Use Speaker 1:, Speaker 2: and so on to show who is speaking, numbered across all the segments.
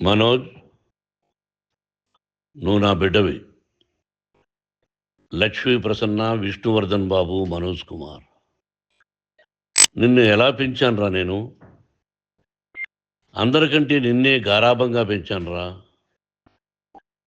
Speaker 1: మనోజ్, నువ్వు నా బిడ్డవి. లక్ష్మీ ప్రసన్న, విష్ణువర్ధన్ బాబు, మనోజ్ కుమార్. నిన్ను ఎలా పెంచానురా నేను? అందరికంటే నిన్నే గారాభంగా పెంచానురా.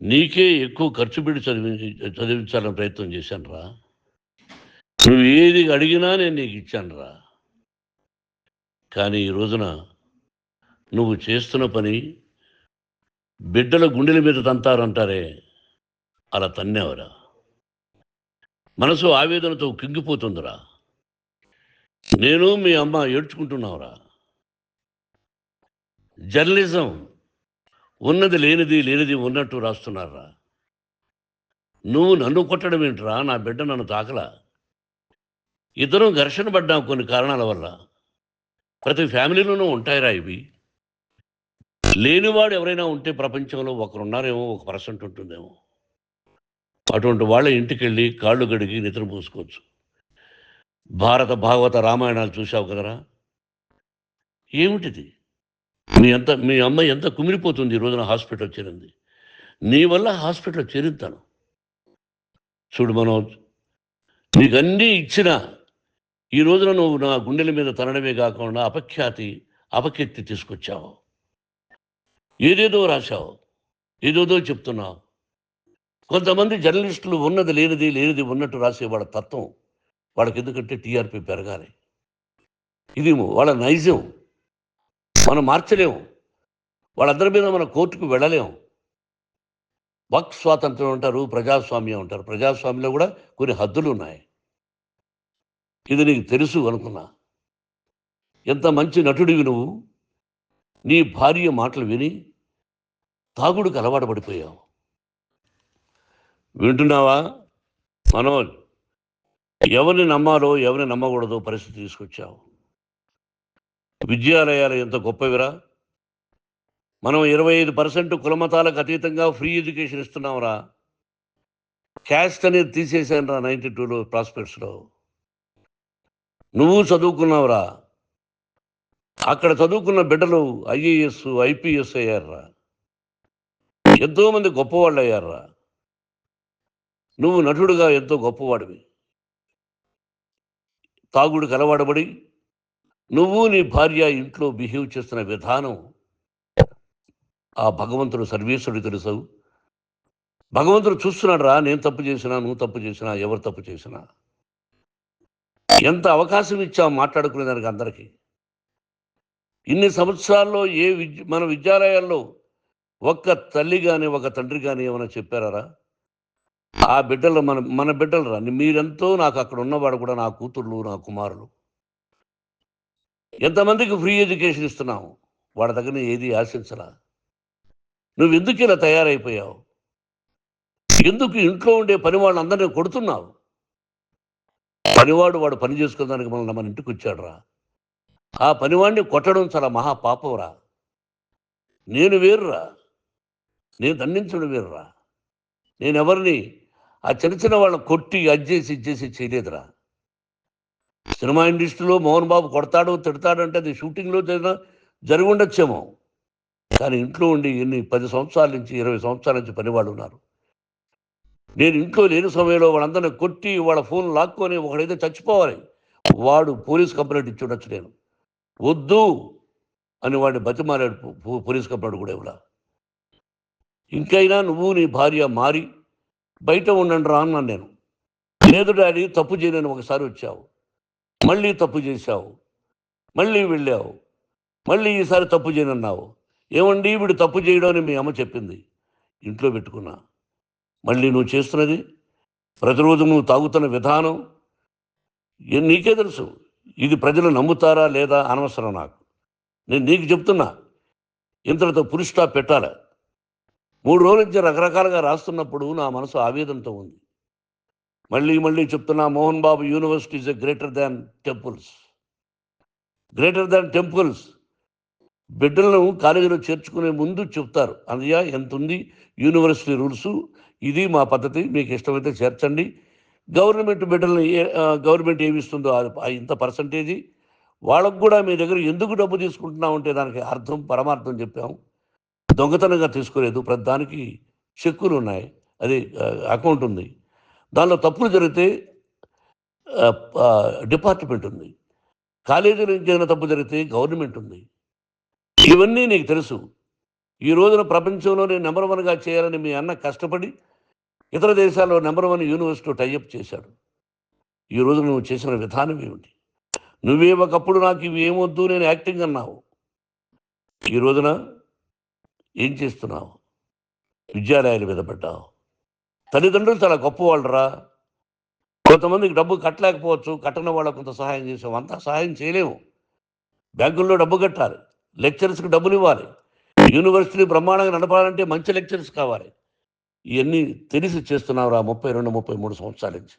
Speaker 1: నీకే ఎక్కువ ఖర్చు పెట్టి చదివించాలని ప్రయత్నం చేశానురా. నువ్వు ఏది అడిగినా నేను నీకు ఇచ్చానురా. కానీ ఈ రోజున నువ్వు చేస్తున్న పని బిడ్డల గుండెల మీద తంతారంటారే, అలా తన్నేవరా. మనసు ఆవేదనతో కింగిపోతుందిరా. నేను మీ అమ్మ ఏడ్చుకుంటున్నావురా. జర్నలిజం ఉన్నది లేనిది, లేనిది ఉన్నట్టు రాస్తున్నారా. నువ్వు నన్ను కొట్టడం ఏంట్రా? నా బిడ్డ నన్ను తాకలా. ఇద్దరం ఘర్షణ పడ్డాం కొన్ని కారణాల వల్ల. ప్రతి ఫ్యామిలీలోనూ ఉంటాయిరా ఇవి. లేనివాడు ఎవరైనా ఉంటే ప్రపంచంలో ఒకరున్నారేమో, 1% ఉంటుందేమో. అటువంటి వాళ్ళ ఇంటికి వెళ్ళి కాళ్ళు గడిగి నిద్ర పూసుకోవచ్చు. భారత భాగవత రామాయణాలు చూసావు కదరా. ఏమిటిది? మీ అమ్మ ఎంత కుమిలిపోతుంది ఈ రోజున హాస్పిటల్ చేరింది. నీ వల్ల హాస్పిటల్ చేరుతాను. చూడు మనోజ్, నీకన్నీ ఇచ్చిన ఈ రోజున నువ్వు నా గుండెల మీద తనడమే కాకుండా అపకీర్తి తీసుకొచ్చావు. ఏదేదో రాశావు, ఏదేదో చెప్తున్నావు. కొంతమంది జర్నలిస్టులు ఉన్నది లేనిది, లేనిది ఉన్నట్టు రాసే వాళ్ళ తత్వం వాళ్ళకి ఎందుకంటే టీఆర్పీ పెరగాలి. ఇది వాళ్ళ నైజం. మనం మార్చలేము. వాళ్ళందరి మీద మన కోర్టుకు వెళ్ళలేము. వాక్ స్వాతంత్రం అంటారు, ప్రజాస్వామ్యం అంటారు. ప్రజాస్వామ్యంలో కూడా కొన్ని హద్దులు ఉన్నాయి. ఇది నీకు తెలుసు అనుకున్నా. ఎంత మంచి నటుడివి నువ్వు. నీ భార్య మాటలు విని తాగుడుకు అలవాటు పడిపోయావు. వింటున్నావా మనోజ్? ఎవరిని నమ్మాలో ఎవరిని నమ్మకూడదో పరిస్థితి తీసుకొచ్చావు. విద్యాలయాలు ఎంత గొప్పవిరా. మనం 25% కులమతాలకు అతీతంగా ఫ్రీ ఎడ్యుకేషన్ ఇస్తున్నాంరా. క్యాస్ట్ అనేది తీసేసాను రా 92లో ప్రాస్పెక్ట్స్లో. నువ్వు చదువుకున్నావురా. అక్కడ చదువుకున్న బిడ్డలు ఐఏఎస్, ఐపీఎస్ అయ్యారా. ఎంతోమంది గొప్పవాళ్ళు అయ్యారా. నువ్వు నటుడుగా ఎంతో గొప్పవాడివి. తాగుడికి అలవాడబడి నువ్వు నీ భార్య ఇంట్లో బిహేవ్ చేస్తున్న విధానం ఆ భగవంతుడు సర్వేశ్వరుడు తెలుసు. భగవంతుడు చూస్తున్నాడు రా. నేను తప్పు చేసినా, నువ్వు తప్పు చేసినా, ఎవరు తప్పు చేసినా. ఎంత అవకాశం ఇచ్చావు మాట్లాడుకునేదానికి అందరికీ. ఇన్ని సంవత్సరాల్లో మన విద్యాలయాల్లో ఒక్క తల్లి కానీ ఒక తండ్రి కానీ ఏమైనా చెప్పారా? ఆ బిడ్డలు మన బిడ్డలు రా. మీరెంతో నాకు అక్కడ ఉన్నవాడు కూడా నా కూతుర్లు, నా కుమారులు. ఎంతమందికి ఫ్రీ ఎడ్యుకేషన్ ఇస్తున్నావు. వాడి దగ్గర ఏది ఆశించరా. నువ్వు ఎందుకు ఇలా తయారైపోయావు? ఎందుకు ఇంట్లో ఉండే పని వాళ్ళందరినీ కొడుతున్నావు? పనివాడు వాడు పని చేసుకోవడానికి మన ఇంటికి వచ్చాడు రా. ఆ పనివాడిని కొట్టడం చాలా మహాపాపంరా. నేను వేరురా. నేను దండించడం వేరురా. నేను ఎవరిని ఆ చిన్న వాళ్ళని కొట్టి ఇచ్చేసి చేయలేదురా. సినిమా ఇండస్ట్రీలో మోహన్ బాబు కొడతాడు, తిడతాడు అంటే అది షూటింగ్లో జరిగి ఉండొచ్చేమో. కానీ ఇంట్లో ఉండి 10 సంవత్సరాల నుంచి 20 సంవత్సరాల నుంచి పనివాళ్ళు ఉన్నారు. నేను ఇంట్లో లేని సమయంలో వాళ్ళందరినీ కొట్టి వాళ్ళ ఫోన్ లాక్కొని ఒకడైతే చచ్చిపోవాలి. వాడు పోలీస్ కంప్లైంట్ ఇచ్చి ఉండొచ్చు. నేను వద్దు అని వాడిని బతిమాలాడు. పోలీస్ కంప్లైంట్ కూడా ఇవ్వడా. ఇంకైనా నువ్వు నీ భార్య మారి బయట ఉండండి రా అన్నాను నేను. లేదు డాడీ, తప్పు చేయలేని ఒకసారి వచ్చావు, మళ్ళీ తప్పు చేశావు, మళ్ళీ వెళ్ళావు, మళ్ళీ ఈసారి తప్పు చేయనన్నావు. ఏమండి వీడు తప్పు చేయడం అని మీ అమ్మ చెప్పింది. ఇంట్లో పెట్టుకున్నా. మళ్ళీ నువ్వు చేస్తున్నది, ప్రతిరోజు నువ్వు తాగుతున్న విధానం నీకే తెలుసు. ఇది ప్రజలు నమ్ముతారా లేదా అనవసరం నాకు. నేను నీకు చెప్తున్నా, ఇంతటితో ఫుల్ స్టాప్ పెట్టాలి. 3 రోజుల నుంచి రకరకాలుగా రాస్తున్నప్పుడు నా మనసు ఆవేదనతో ఉంది. మళ్ళీ చెప్తున్నా, Mohan Babu university is greater than temples. Greater than temples. బిడ్డలను కాలేజీలో చేర్చుకునే ముందు చెప్తారు, అన్నయ్య ఎంత ఉంది యూనివర్సిటీ రూల్స్, ఇది మా పద్ధతి, మీకు ఇష్టమైతే చేర్చండి. గవర్నమెంట్ బిడ్డలను గవర్నమెంట్ ఏమిస్తుందో ఇంత పర్సంటేజీ వాళ్ళకు కూడా మీ దగ్గర ఎందుకు డబ్బు తీసుకుంటున్నామంటే దానికి అర్థం పరమార్థం చెప్పాము. దొంగతనంగా తీసుకోలేదు. ప్రతిదానికి చెక్కులు ఉన్నాయి. అది అకౌంట్ ఉంది. దానిలో తప్పులు జరిగితే డిపార్ట్మెంట్ ఉంది. కాలేజీలో ఇంకేదైనా తప్పు జరిగితే గవర్నమెంట్ ఉంది. ఇవన్నీ నీకు తెలుసు. ఈ రోజున ప్రపంచంలోనే నంబర్ 1గా చేయాలని మీ అన్న కష్టపడి ఇతర దేశాల్లో నంబర్ 1 యూనివర్సిటీ టైఅప్ చేశాడు. ఈ రోజు నువ్వు చేసిన విధానం ఏమిటి? నువ్వే ఒకప్పుడు నాకు ఇవి ఏమొద్దు నేను యాక్టింగ్ అన్నావు. ఈ రోజున ఏం చేస్తున్నావు? విద్యాలయాల మీద పడ్డావు. తల్లిదండ్రులు చాలా గొప్పవాళ్ళరా. కొంతమందికి డబ్బు కట్టలేకపోవచ్చు, కట్టని వాళ్ళకు కొంత సహాయం చేసాం. అంతా సహాయం చేయలేము. బ్యాంకుల్లో డబ్బు కట్టాలి, లెక్చరర్స్కి డబ్బులు ఇవ్వాలి, యూనివర్సిటీ బ్రహ్మాండంగా నడపాలంటే మంచి లెక్చరర్స్ కావాలి. ఇవన్నీ తెలిసి చేస్తున్నావురా 32, 33 సంవత్సరాల నుంచి.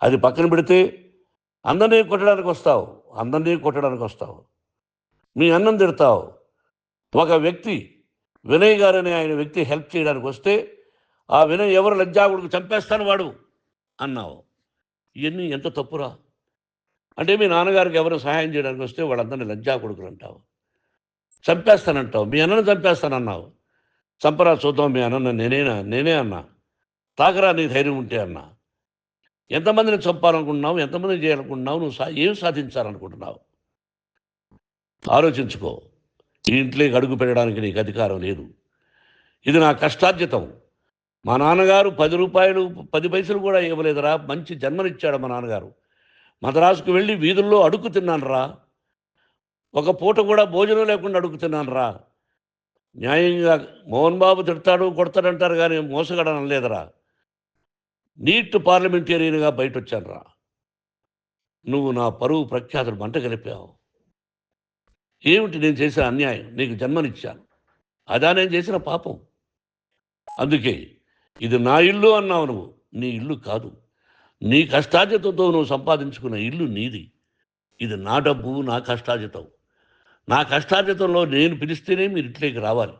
Speaker 1: అది పక్కన పెడితే అందరినీ కొట్టడానికి వస్తావు. మీ అన్నం తిడతావు. ఒక వ్యక్తి వినయ్ గారనే ఆయన వ్యక్తి హెల్ప్ చేయడానికి వస్తే ఆ వినయ్ ఎవరు లజ్జాగుడికి చంపేస్తాను వాడు అన్నావు. ఇవన్నీ ఎంత తప్పురా? అంటే మీ నాన్నగారికి ఎవరు సహాయం చేయడానికి వస్తే వాళ్ళందరినీ లజ్జాగుడుకులు అంటావు, చంపేస్తానంటావు. మీ అన్నను చంపేస్తానన్నావు. చంపరా చూద్దాం మీ అన్న. నేనే అన్నా. తాకరా నీ ధైర్యం ఉంటే అన్నా. ఎంతమందిని చంపాలనుకుంటున్నావు? ఎంతమందిని చేయాలనుకుంటున్నావు? నువ్వు ఏం సాధించాలనుకుంటున్నావు? ఆలోచించుకో. ఈ ఇంట్లోకి అడుగు పెట్టడానికి నీకు అధికారం లేదు. ఇది నా కష్టార్జితం. మా నాన్నగారు 10 రూపాయలు 10 పైసలు కూడా ఇవ్వలేదురా. మంచి జన్మనిచ్చాడు మా నాన్నగారు. మద్రాసుకు వెళ్ళి వీధుల్లో అడుగు తిన్నాను రా. ఒక పూట కూడా భోజనం లేకుండా అడుగు తిన్నాను రా. న్యాయంగా మోహన్ బాబు తిడతాడు కొడతాడంటారు కానీ మోసగడనం లేదురా. నీట్ పార్లమెంటేరియన్గా బయట వచ్చాను రా. నువ్వు నా పరువు ప్రఖ్యాతులు మంట కలిపావు. ఏమిటి నేను చేసిన అన్యాయం? నీకు జన్మనిచ్చాను, అదా నేను చేసిన పాపం. అందుకే ఇది నా ఇల్లు అన్నావు. నువ్వు నీ ఇల్లు కాదు. నీ కష్టార్జితంతో నువ్వు సంపాదించుకున్న ఇల్లు నీది. ఇది నా డబ్బు, నా కష్టార్జితం. నా కష్టార్జితంలో నేను పిలిస్తేనే మీరు ఇంట్లోకి రావాలి.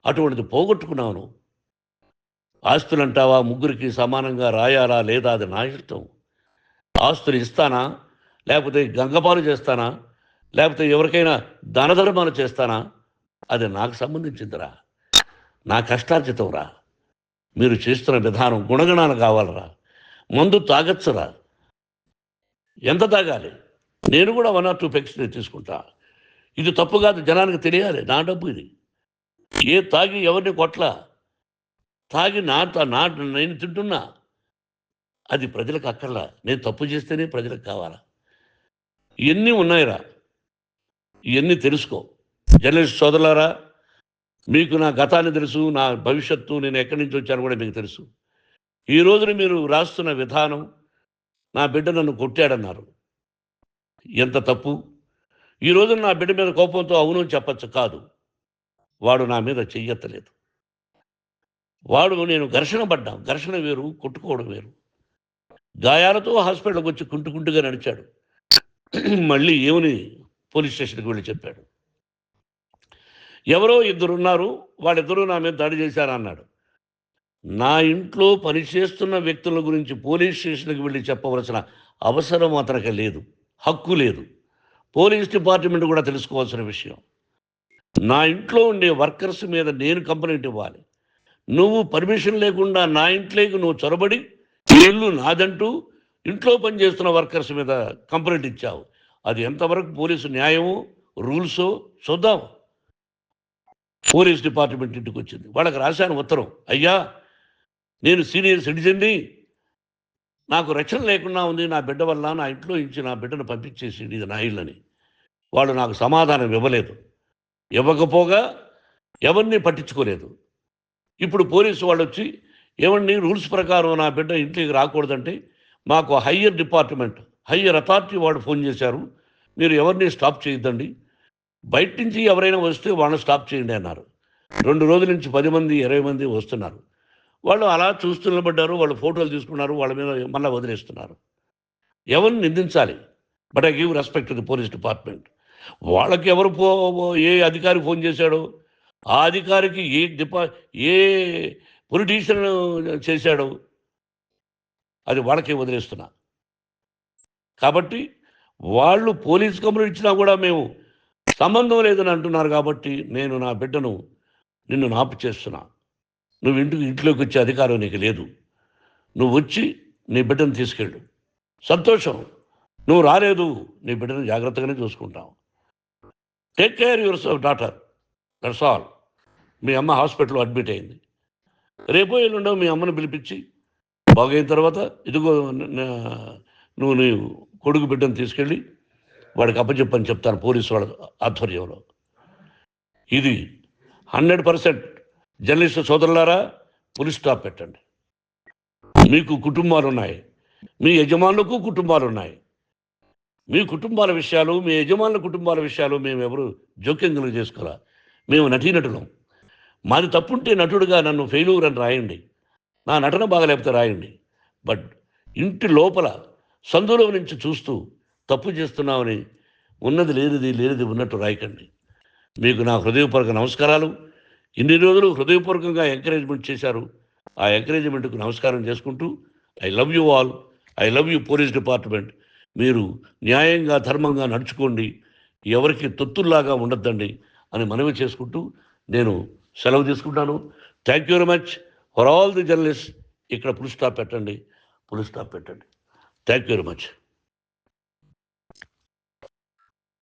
Speaker 1: అటువంటిది పోగొట్టుకున్నావు నువ్వు. ఆస్తులు అంటావా? ముగ్గురికి సమానంగా రాయాలా లేదా అది నా ఇష్టం. ఆస్తులు ఇస్తానా, లేకపోతే గంగపాలు చేస్తానా, లేకపోతే ఎవరికైనా దానధర్మాలు చేస్తానా, అది నాకు సంబంధించిందిరా. నా కష్టార్జితం రా. మీరు చేస్తున్న విధానం గుణగణాలు కావాలరా. మందు తాగచ్చురా. ఎంత తాగాలి? నేను కూడా 1 or 2 పెగ్స్ తీసుకుంటా. ఇది తప్పు కాదు, జనానికి తెలియాలి. నా డబ్బు ఇది. తాగి ఎవరిని కొట్లా, తాగి నేను తింటున్నా. అది ప్రజలకు అక్కర్లా. నేను తప్పు చేస్తేనే ప్రజలకు కావాలా. ఇవన్నీ ఉన్నాయిరా. ఇవన్నీ తెలుసుకో. జర్నలిస్ట్ సోదరులారా, మీకు నా గతాన్ని తెలుసు, నా భవిష్యత్తు, నేను ఎక్కడి నుంచి వచ్చాను కూడా మీకు తెలుసు. ఈ రోజున మీరు రాస్తున్న విధానం, నా బిడ్డ నన్ను కొట్టాడన్నారు. ఎంత తప్పు! ఈ రోజున నా బిడ్డ మీద కోపంతో అవును చెప్పచ్చు. కాదు, వాడు నా మీద చెయ్యెత్తలేదు. నేను ఘర్షణ పడ్డాం. ఘర్షణ వేరు, కొట్టుకోవడం వేరు. గాయాలతో హాస్పిటల్కి వచ్చి కుంటుకుంటుగా నడిచాడు. మళ్ళీ ఏమని పోలీస్ స్టేషన్కి వెళ్ళి చెప్పాడు. ఎవరో 2 ఉన్నారు, వాళ్ళిద్దరూ నా మీద దాడి చేశారన్నాడు. నా ఇంట్లో పనిచేస్తున్న వ్యక్తుల గురించి పోలీస్ స్టేషన్కి వెళ్ళి చెప్పవలసిన అవసరం అతనికి లేదు, హక్కు లేదు. పోలీస్ డిపార్ట్మెంట్ కూడా తెలుసుకోవాల్సిన విషయం. నా ఇంట్లో ఉండే వర్కర్స్ మీద నేను కంప్లైంట్ ఇవ్వాలి. నువ్వు పర్మిషన్ లేకుండా నా ఇంట్లోకి నువ్వు చొరబడి ఇల్లు నాదంటూ ఇంట్లో పనిచేస్తున్న వర్కర్స్ మీద కంప్లైంట్ ఇచ్చావు. అది ఎంతవరకు పోలీసు న్యాయమో రూల్సో చూద్దాం. పోలీస్ డిపార్ట్మెంట్ ఇంటికి వచ్చింది. వాళ్ళకి రాశాను ఉత్తరం. అయ్యా, నేను సీనియర్ సిటిజన్ని, నాకు రక్షణ లేకుండా ఉంది. నా బిడ్డ వల్ల నా ఇంట్లో నుంచి నా బిడ్డను పంపించేసి ఇది నా ఇల్లని. వాళ్ళు నాకు సమాధానం ఇవ్వలేదు. ఇవ్వకపోగా ఎవరిని పట్టించుకోలేదు. ఇప్పుడు పోలీసు వాళ్ళు వచ్చి ఏమండి రూల్స్ ప్రకారం నా బిడ్డ ఇంటికి రాకూడదంటే మాకు హయ్యర్ అథారిటీ వాడు ఫోన్ చేశారు. మీరు ఎవరిని స్టాప్ చేయొద్దండి, బయట నుంచి ఎవరైనా వస్తే వాళ్ళని స్టాప్ చేయండి అన్నారు. 2 రోజుల నుంచి 10 మంది 20 మంది వస్తున్నారు. వాళ్ళు అలా చూస్తూ నిలబడ్డారు. వాళ్ళు ఫోటోలు తీసుకున్నారు. వాళ్ళ మీద మళ్ళీ వదిలేస్తున్నారు. ఎవరిని నిందించాలి? But I give respect to the police department. వాళ్ళకి ఎవరు ఏ అధికారి ఫోన్ చేశాడో, ఆ అధికారికి ఏ పొలిటీషియన్ చేశాడో అది వాళ్ళకే వదిలేస్తున్నా. కాబట్టి వాళ్ళు పోలీస్ కంప్లైంట్ ఇచ్చినా కూడా మేము సంబంధం లేదని అంటున్నారు కాబట్టి నేను నా బిడ్డను నిన్ను నాపు చేస్తున్నా. నువ్వు ఇంట్లోకి వచ్చే అధికారం నీకు లేదు. నువ్వు వచ్చి నీ బిడ్డను తీసుకెళ్ళు. సంతోషం. నువ్వు రాలేదు, నీ బిడ్డను జాగ్రత్తగానే చూసుకుంటావు. Take care your daughter, that's all. మీ అమ్మ హాస్పిటల్లో అడ్మిట్ అయింది. రేపో ఎల్లుండో మీ అమ్మను పిలిపించి బాగైన తర్వాత ఇదిగో నువ్వు నీ కొడుకు బిడ్డను తీసుకెళ్ళి వాడికి అప్పచెప్పని చెప్తాను పోలీసు వాళ్ళ ఆధ్వర్యంలో. ఇది 100% జర్నలిస్టు సోదరులారా, పులి స్టాప్ పెట్టండి. మీకు కుటుంబాలు ఉన్నాయి, మీ యజమానులకు కుటుంబాలు ఉన్నాయి. మీ కుటుంబాల విషయాలు, మీ యజమానుల కుటుంబాల విషయాలు మేము ఎవరు జోక్యం కలుగు చేసుకోవాలా. మేము నటీనటులం. మాది తప్పుంటే నటుడుగా నన్ను ఫెయిల్యూర్ అని రాయండి, నా నటన బాగలేకపోతే రాయండి. బట్ ఇంటి లోపల సందులో నుంచి చూస్తూ తప్పు చేస్తున్నామని ఉన్నది లేనిది ఉన్నట్టు రాయకండి. మీకు నా హృదయపూర్వక నమస్కారాలు. ఇన్ని రోజులు హృదయపూర్వకంగా ఎంకరేజ్మెంట్ చేశారు. ఆ ఎంకరేజ్మెంట్కు నమస్కారం చేసుకుంటూ I love you all. I love you police department. మీరు న్యాయంగా ధర్మంగా నడుచుకోండి, ఎవరికి తొత్తుల్లాగా ఉండొద్దండి అని మనవి చేసుకుంటూ నేను సెలవు తీసుకుంటాను. Thank you very much for all the journalist. ఇక్కడ పులి స్టాప్ పెట్టండి, పులి స్టాప్ పెట్టండి. Thank you very much.